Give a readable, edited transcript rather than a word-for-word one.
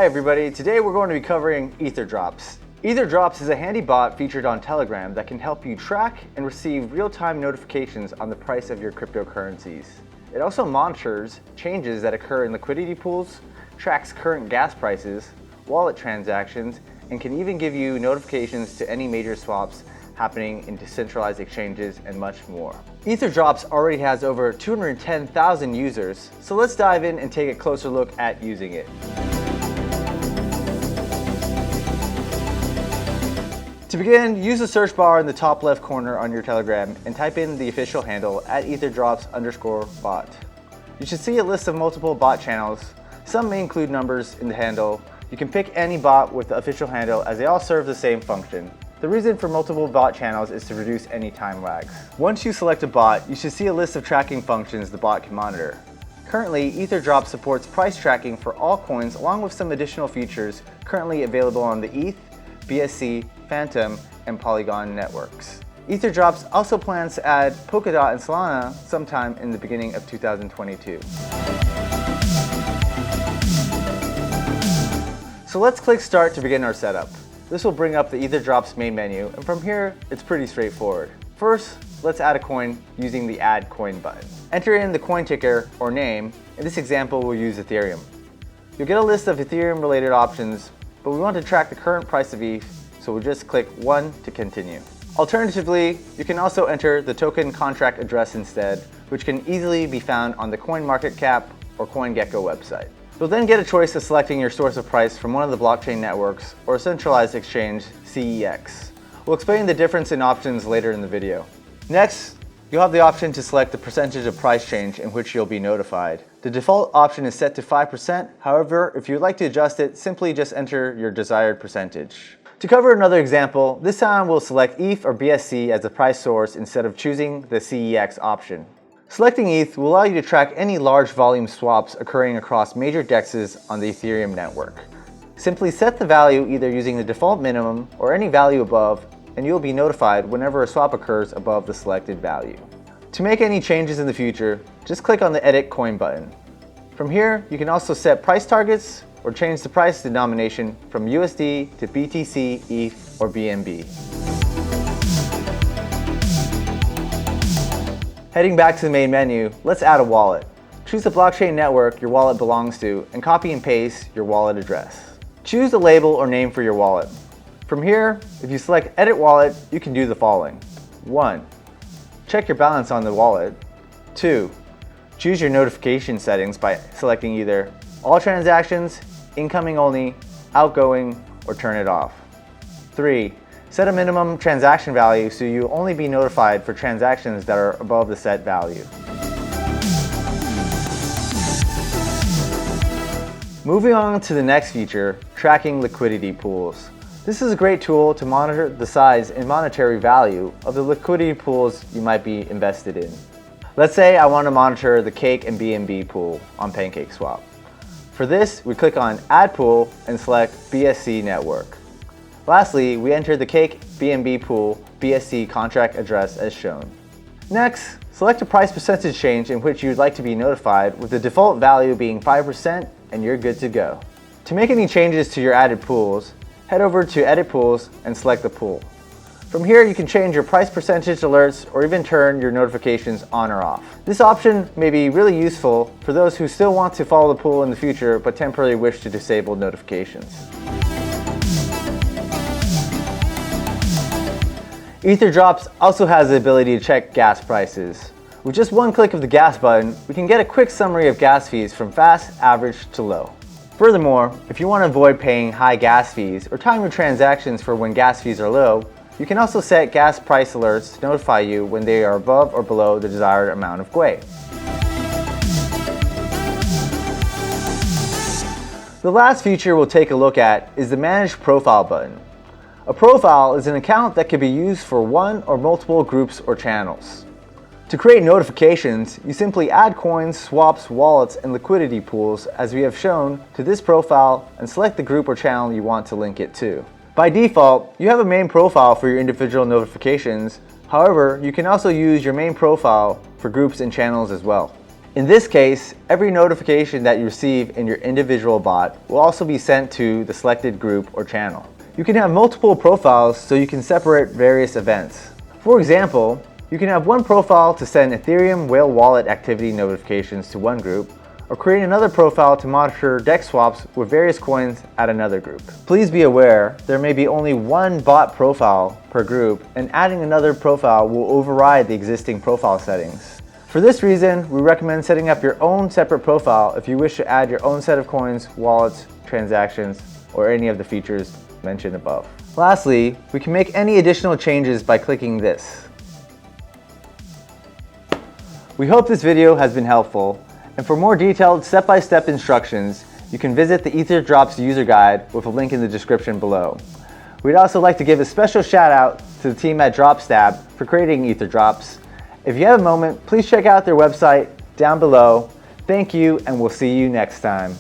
Hi everybody, today we're going to be covering etherdrops. Etherdrops is a handy bot featured on Telegram that can help you track and receive real-time notifications on the price of your cryptocurrencies. It also monitors changes that occur in liquidity pools, tracks current gas prices, wallet transactions, and can even give you notifications to any major swaps happening in decentralized exchanges and much more. Etherdrops already has over 210,000 users, so let's dive in and take a closer look at using it. To begin, use the search bar in the top left corner on your Telegram and type in the official handle at etherdrops_bot. You should see a list of multiple bot channels. Some may include numbers in the handle. You can pick any bot with the official handle as they all serve the same function. The reason for multiple bot channels is to reduce any time lags. Once you select a bot, you should see a list of tracking functions the bot can monitor. Currently, Etherdrops supports price tracking for all coins along with some additional features currently available on the ETH, BSC, Phantom, and Polygon networks. Etherdrops also plans to add Polkadot and Solana sometime in the beginning of 2022. So let's click Start to begin our setup. This will bring up the Etherdrops main menu, and from here, it's pretty straightforward. First, let's add a coin using the Add Coin button. Enter in the coin ticker or name. In this example, we'll use Ethereum. You'll get a list of Ethereum-related options, but we want to track the current price of ETH, so we'll just click 1 to continue. Alternatively, you can also enter the token contract address instead, which can easily be found on the CoinMarketCap or CoinGecko website. You'll then get a choice of selecting your source of price from one of the blockchain networks or a centralized exchange, CEX. We'll explain the difference in options later in the video. Next, you'll have the option to select the percentage of price change in which you'll be notified. The default option is set to 5%. However, if you'd like to adjust it, simply just enter your desired percentage. To cover another example, this time we'll select ETH or BSC as the price source instead of choosing the CEX option. Selecting ETH will allow you to track any large volume swaps occurring across major dexes on the Ethereum network. Simply set the value either using the default minimum or any value above, and you'll be notified whenever a swap occurs above the selected value. To make any changes in the future, just click on the Edit Coin button. From here, you can also set price targets or change the price denomination from USD to BTC, ETH, or BNB. Heading back to the main menu, let's add a wallet. Choose the blockchain network your wallet belongs to and copy and paste your wallet address. Choose a label or name for your wallet. From here, if you select Edit Wallet, you can do the following. 1. Check your balance on the wallet. 2. Choose your notification settings by selecting either All Transactions, Incoming Only, Outgoing, or turn it off. 3. Set a minimum transaction value so you'll only be notified for transactions that are above the set value. Moving on to the next feature, tracking liquidity pools. This is a great tool to monitor the size and monetary value of the liquidity pools you might be invested in. Let's say I want to monitor the Cake and BNB pool on PancakeSwap. For this, we click on Add Pool and select BSC Network. Lastly, we enter the Cake BNB pool BSC contract address as shown. Next, select a price percentage change in which you'd like to be notified, with the default value being 5%, and you're good to go. To make any changes to your added pools, head over to Edit Pools and select the pool. From here, you can change your price percentage alerts or even turn your notifications on or off. This option may be really useful for those who still want to follow the pool in the future but temporarily wish to disable notifications. Etherdrops also has the ability to check gas prices. With just one click of the gas button, we can get a quick summary of gas fees from fast, average to low. Furthermore, if you want to avoid paying high gas fees or time your transactions for when gas fees are low, you can also set gas price alerts to notify you when they are above or below the desired amount of GUI. The last feature we'll take a look at is the Manage Profile button. A profile is an account that can be used for one or multiple groups or channels. To create notifications, you simply add coins, swaps, wallets, and liquidity pools as we have shown to this profile and select the group or channel you want to link it to. By default, you have a main profile for your individual notifications. However, you can also use your main profile for groups and channels as well. In this case, every notification that you receive in your individual bot will also be sent to the selected group or channel. You can have multiple profiles so you can separate various events. For example, you can have one profile to send Ethereum whale wallet activity notifications to one group, or create another profile to monitor DEX swaps with various coins at another group. Please be aware, there may be only one bot profile per group, and adding another profile will override the existing profile settings. For this reason, we recommend setting up your own separate profile if you wish to add your own set of coins, wallets, transactions, or any of the features mentioned above. Lastly, we can make any additional changes by clicking this. We hope this video has been helpful, and for more detailed step-by-step instructions, you can visit the etherdrops user guide with a link in the description below. We'd also like to give a special shout out to the team at DropStab for creating etherdrops. If you have a moment, please check out their website down below. Thank you, and we'll see you next time.